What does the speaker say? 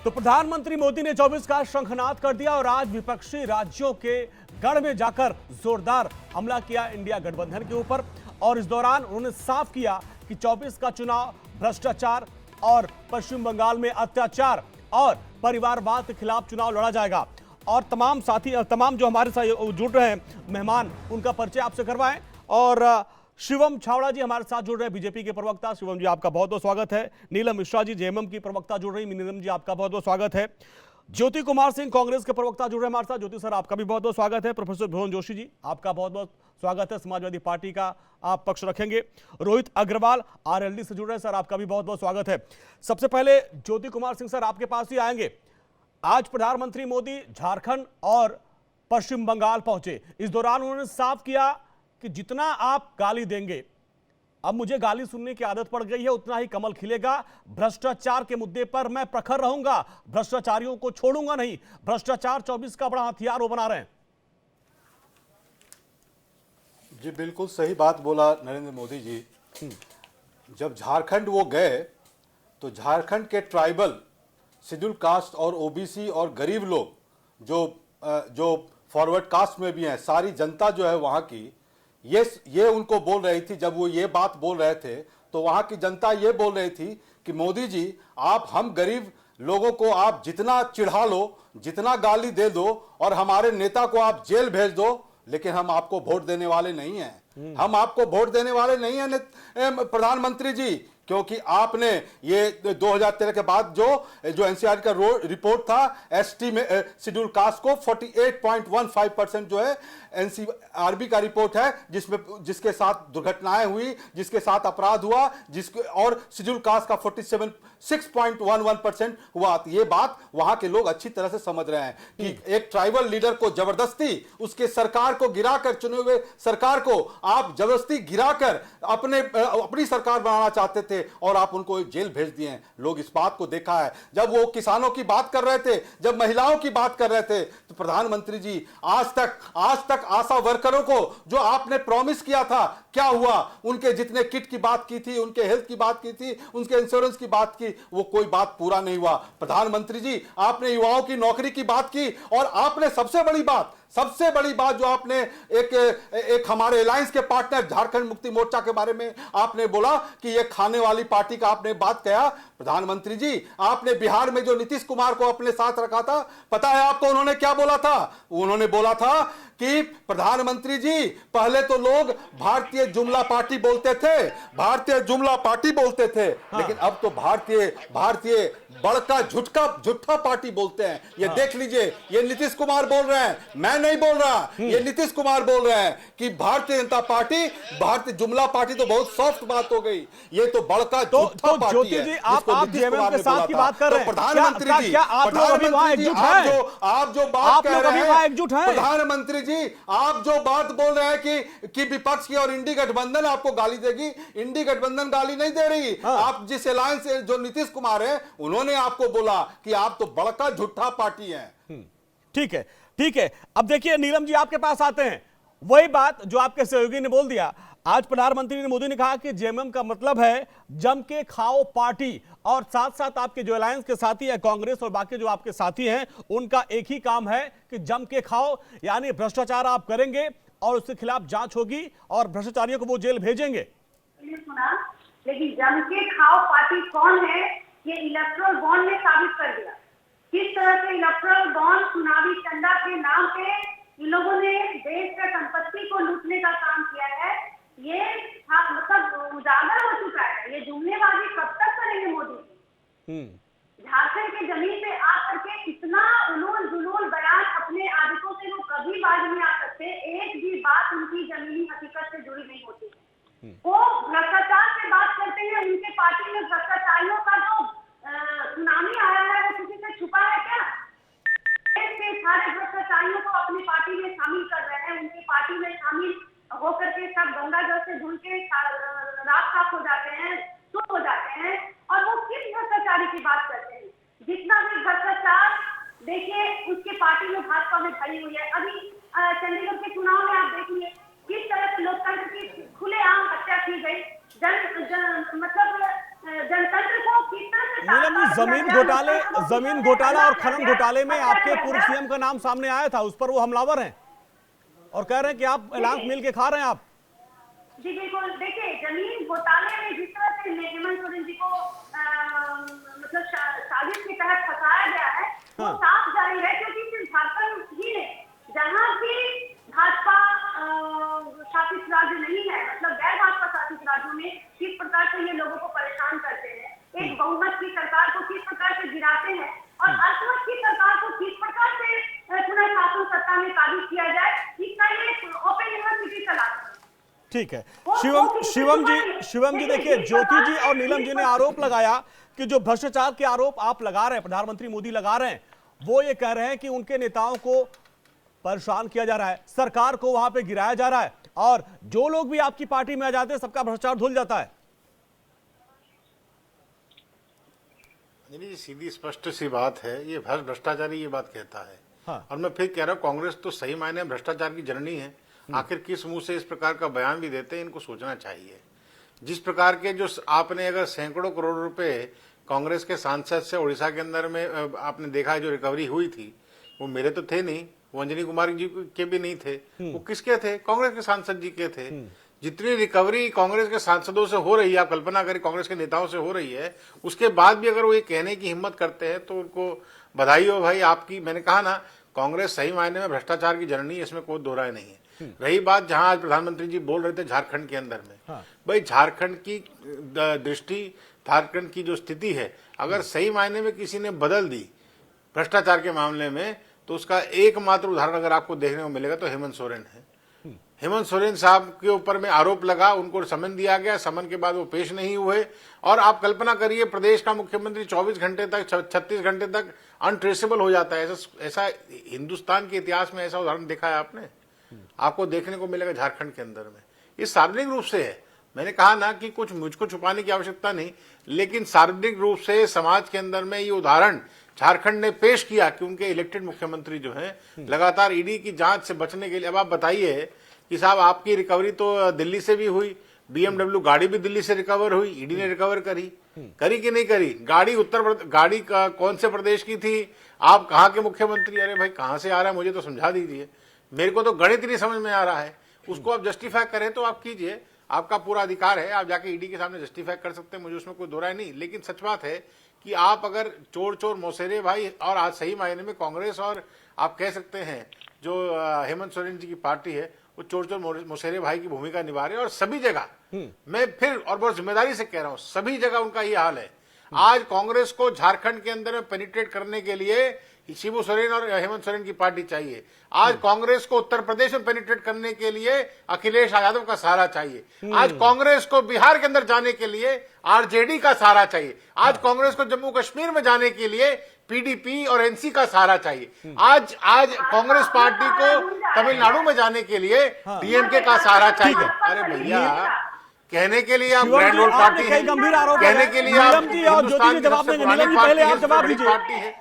तो प्रधानमंत्री मोदी ने 24 का शंखनाद कर दिया और आज विपक्षी राज्यों के गढ़ में जाकर जोरदार हमला किया इंडिया गठबंधन के ऊपर। और इस दौरान उन्होंने साफ किया कि 24 का चुनाव भ्रष्टाचार और पश्चिम बंगाल में अत्याचार और परिवारवाद के खिलाफ चुनाव लड़ा जाएगा। और तमाम साथी, तमाम जो हमारे साथ जुड़ रहे हैं मेहमान, उनका परिचय आपसे करवाएं। और शिवम छावड़ा जी हमारे साथ जुड़ रहे हैं, बीजेपी के प्रवक्ता। शिवम जी आपका बहुत बहुत स्वागत है। नीलम मिश्रा जी जेएमएम की प्रवक्ता जुड़ रही, नीलम जी आपका बहुत बहुत स्वागत है। ज्योति कुमार सिंह कांग्रेस के प्रवक्ता जुड़ रहे हैं हमारे साथ, ज्योति सर आपका भी बहुत बहुत स्वागत है। प्रोफेसर भुवन जोशी जी आपका बहुत बहुत स्वागत है, समाजवादी पार्टी का आप पक्ष रखेंगे। रोहित अग्रवाल आरएलडी से जुड़ रहे हैं, सर आपका भी बहुत बहुत स्वागत है। सबसे पहले ज्योति कुमार सिंह सर आपके पास ही आएंगे। आज प्रधानमंत्री मोदी झारखंड और पश्चिम बंगाल पहुंचे। इस दौरान उन्होंने साफ किया कि जितना आप गाली देंगे, अब मुझे गाली सुनने की आदत पड़ गई है, उतना ही कमल खिलेगा। भ्रष्टाचार के मुद्दे पर मैं प्रखर रहूंगा, भ्रष्टाचारियों को छोड़ूंगा नहीं। भ्रष्टाचार 24 का बड़ा हथियार वो बना रहे हैं। जी बिल्कुल सही बात बोला नरेंद्र मोदी जी। जब झारखंड वो गए तो झारखंड के ट्राइबल, शेड्यूल कास्ट और ओबीसी और गरीब लोग जो फॉरवर्ड कास्ट में भी हैं, सारी जनता जो है वहाँ की, ये उनको बोल रही थी। जब वो ये बात बोल रहे थे तो वहाँ की जनता ये बोल रही थी कि मोदी जी आप हम गरीब लोगों को आप जितना चिढ़ा लो, जितना गाली दे दो और हमारे नेता को आप जेल भेज दो, लेकिन हम आपको वोट देने वाले नहीं हैं। हम आपको वोट देने वाले नहीं हैं प्रधानमंत्री जी, क्योंकि आपने ये 2013 के बाद जो एनसीआर का रिपोर्ट था, एसटी में शेड्यूल कास्ट को 48.15% जो है एनसीआरबी का रिपोर्ट है, जिसके साथ दुर्घटनाएं हुई, जिसके साथ अपराध हुआ, और शेड्यूल कास्ट का 46.11% हुआ। तो ये बात वहां के लोग अच्छी तरह से समझ रहे हैं कि एक ट्राइबल लीडर को जबरदस्ती, उसके सरकार को गिराकर, चुने हुए सरकार को आप जबरदस्ती गिराकर अपनी सरकार बनाना चाहते थे और आप उनको जेल भेज दिए हैं। लोग इस बात को देखा है। जब वो किसानों की बात कर रहे थे, जब महिलाओं की बात कर रहे थे, तो प्रधानमंत्री जी आज तक आशा वर्करों को जो आपने प्रॉमिस किया था, क्या हुआ? उनके जितने किट की बात की थी, उनके हेल्थ की बात की थी, उनके इंश्योरेंस की बात की, वो कोई बात पूरा नहीं हुआ। प्रधानमंत्री जी आपने युवाओं की नौकरी की बात की, और आपने सबसे बड़ी बात जो आपने एक हमारे अलायंस के पार्टनर झारखंड मुक्ति मोर्चा के बारे में आपने बोला कि ये खाने वाली पार्टी का आपने बात किया। प्रधानमंत्री जी आपने बिहार में जो नीतीश कुमार को अपने साथ रखा था, पता है आपको उन्होंने क्या बोला था? उन्होंने बोला था कि प्रधानमंत्री जी पहले तो लोग भारतीय जुमला पार्टी बोलते थे, लेकिन अब तो भारतीय बड़का झूठा पार्टी बोलते हैं। ये देख लीजिए, ये नीतीश कुमार बोल रहे हैं, मैं नहीं बोल रहा, ये नीतीश कुमार बोल रहे हैं कि भारतीय जनता पार्टी, भारतीय जुमला पार्टी तो बहुत सॉफ्ट बात हो गई, ये तो बड़का झूठा पार्टी है। जी आप जेएमएम के साथ की बात कर रहे हैं, प्रधानमंत्री जी, क्या आप लोग अभी वहां एकजुट हैं? आप जो बात कह रहे हैं एकजुट हैं? प्रधानमंत्री जी आप जो बात बोल रहे हैं कि विपक्ष की और इंडी गठबंधन आपको गाली देगी, इंडी गठबंधन गाली नहीं दे रही। आप जिस अलायंस से जो नीतीश कुमार है, उन्होंने आपको बोला कि आप तो बड़का झूठा पार्टी है। ठीक है। अब देखिए नीलम जी आपके पास आते हैं, वही बात जो आपके सहयोगी ने बोल दिया। आज प्रधानमंत्री मोदी ने कहा कि जेएमएम का मतलब है जम के खाओ पार्टी, और साथ साथ आपके जो अलायंस के साथी है कांग्रेस और बाकी जो आपके साथी हैं, उनका एक ही काम है कि जम के खाओ, यानी भ्रष्टाचार आप करेंगे और उसके खिलाफ जांच होगी और भ्रष्टाचारियों को वो जेल भेजेंगे। लेकिन जम के खाओ पार्टी कौन है, ये इलेक्टोरल बॉन्ड ने साबित कर दिया। किस तरह से इलेक्टोरल बॉन्ड, चुनावी चंदा के नाम पे इन लोगों ने देश का संपत्ति को लूटने का काम किया है। ये मतलब उजागर हो चुका है। ये जुमलेबाजी कब तक करेंगे मोदी जी? झारखंड की जमीन पे आकर के इतना उलूल जुलूल बयान, अपने आदतों से वो कभी बाज नहीं आ सकते। एक भी बात उनकी जमीनी हकीकत से जुड़ी नहीं होती है। वो भ्रष्टाचार से बात करते हैं। उनके पार्टी में भ्रष्टाचारियों का जो सुनामी आया है, वो किसी से छुपा है क्या? सारे भ्रष्टाचारियों को अपनी पार्टी में शामिल कर रहे हैं। उनकी पार्टी में शामिल होकर के सब गंगा जल से धुल के रात साफ हो जाते हैं, चुप हो जाते हैं, और वो किस भ्रष्टाचारी की बात करते हैं? जितना भी भ्रष्टाचार देखिए उसके पार्टी में, भाजपा में भरी हुई है। अभी चंडीगढ़ के चुनाव में आप देखिए किस तरह से लोकतंत्र की खुलेआम हत्या की गई। मतलब जनतंत्र को किस तरह से नीलम जी, जमीन घोटाला और खनन घोटाले में आपके पूर्व सीएम सीएम का नाम सामने आया था, उस पर वो हमलावर हैं और कह रहे हैं कि आप अलायंस मिल के खा रहे हैं आप। जी बिल्कुल, देखिए जमीन घोटाले में जिस तरह से हेमंत सोरेन जी को मतलब साजिश के तहत फंसाया गया है, वो हाँ। साफ जारी है, क्योंकि सिर्फ झारखंड ही नहीं, जहाँ भी भाजपा शासित राज्य नहीं है, मतलब गैर भाजपा शासित राज्यों में किस प्रकार से ये लोगों को परेशान करते हैं, एक बहुमत की सरकार को किस प्रकार से गिराते हैं और अल्पमत की सरकार को किस प्रकार से पुनः शासन सत्ता में काबिज किया जाए, इसका ये ओपन यूनिवर्सिटी चलाते हैं। ठीक है, शिवम जी देखिए, ज्योति जी और नीलम जी ने आरोप लगाया कि जो भ्रष्टाचार के आरोप आप लगा रहे हैं, प्रधानमंत्री मोदी लगा रहे हैं, वो ये कह रहे हैं कि उनके नेताओं को परेशान किया जा रहा है, सरकार को वहां पे गिराया जा रहा है और जो लोग भी आपकी पार्टी में आ जाते हैं सबका भ्रष्टाचार धुल जाता है। नहीं, सीधी स्पष्ट सी बात है, ये भ्रष्टाचारी ये बात कहता है। हाँ। और मैं फिर कह रहा हूँ, कांग्रेस तो सही मायने में भ्रष्टाचार की जननी है। आखिर किस मुंह से इस प्रकार का बयान भी देते हैं, इनको सोचना चाहिए। जिस प्रकार के जो आपने अगर सैकड़ों करोड़ रुपए कांग्रेस के सांसद से उड़ीसा के अंदर में आपने देखा जो रिकवरी हुई थी, वो मेरे तो थे नहीं, वो अंजनी कुमार जी के भी नहीं थे, वो किसके थे? कांग्रेस के सांसद जी के थे। जितनी रिकवरी कांग्रेस के सांसदों से हो रही है, आप कल्पना करें कांग्रेस के नेताओं से हो रही है, उसके बाद भी अगर वो ये कहने की हिम्मत करते हैं तो उनको बधाई हो भाई आपकी। मैंने कहा ना, कांग्रेस सही मायने में भ्रष्टाचार की जननी है, इसमें कोई दो राय नहीं है। रही बात जहां आज प्रधानमंत्री जी बोल रहे थे झारखंड के अंदर में, हाँ। भाई झारखंड की दृष्टि, झारखंड की जो स्थिति है, अगर सही मायने में किसी ने बदल दी भ्रष्टाचार के मामले में, तो उसका एकमात्र उदाहरण अगर आपको देखने को मिलेगा तो हेमंत सोरेन है। हेमंत सोरेन साहब के ऊपर में आरोप लगा, उनको समन दिया गया, समन के बाद वो पेश नहीं हुए, और आप कल्पना करिए प्रदेश का मुख्यमंत्री 24 घंटे तक 36 घंटे तक अनट्रेसेबल हो जाता है। ऐसा हिंदुस्तान के इतिहास में ऐसा उदाहरण देखा है आपने? आपको देखने को मिलेगा झारखंड के अंदर में। ये सार्वजनिक रूप से है। मैंने कहा ना कि कुछ मुझको छुपाने की आवश्यकता नहीं, लेकिन सार्वजनिक रूप से समाज के अंदर में ये उदाहरण झारखंड ने पेश किया कि उनके इलेक्टेड मुख्यमंत्री जो हैं लगातार ईडी की जांच से बचने के लिए। अब आप बताइए कि साहब, आपकी रिकवरी तो दिल्ली से भी हुई, BMW गाड़ी भी दिल्ली से रिकवर हुई, ईडी ने रिकवर करी कि नहीं करी? गाड़ी कौन से प्रदेश की थी? आप कहाँ के मुख्यमंत्री? अरे भाई, कहाँ से आ रहा है मुझे तो समझा दीजिए। मेरे को तो गणित नहीं समझ में आ रहा है। उसको आप जस्टिफाई करें तो आप कीजिए, आपका पूरा अधिकार है, आप जाके ईडी के सामने जस्टिफाई कर सकते हैं, मुझे उसमें कोई दो राय नहीं। लेकिन सच बात है कि आप अगर चोर चोर मौसेरे भाई, और आज सही मायने में कांग्रेस और आप कह सकते हैं जो हेमंत सोरेन जी की पार्टी है, वो चोर चोर मौसेरे भाई की भूमिका निभा रहे हैं। और सभी जगह, मैं फिर और बहुत जिम्मेदारी से कह रहा हूं, सभी जगह उनका ये हाल है। आज कांग्रेस को झारखंड के अंदर में पेनिट्रेट करने के लिए शिबू सोरेन और हेमंत सोरेन की पार्टी चाहिए। आज कांग्रेस को उत्तर प्रदेश में पेनिट्रेट करने के लिए अखिलेश यादव का सहारा चाहिए। आज कांग्रेस को बिहार के अंदर जाने के लिए आरजेडी का सहारा चाहिए। आज कांग्रेस को जम्मू कश्मीर में जाने के लिए पीडीपी और एनसी का सहारा चाहिए। आज कांग्रेस पार्टी को तमिलनाडु में जाने के लिए डीएमके का सहारा चाहिए। अरे भैया, कहने के लिए आप ग्रैंड ओल्ड पार्टी है, कहने के लिए आप हिंदुस्तान की सबसे पुरानी पार्टी है,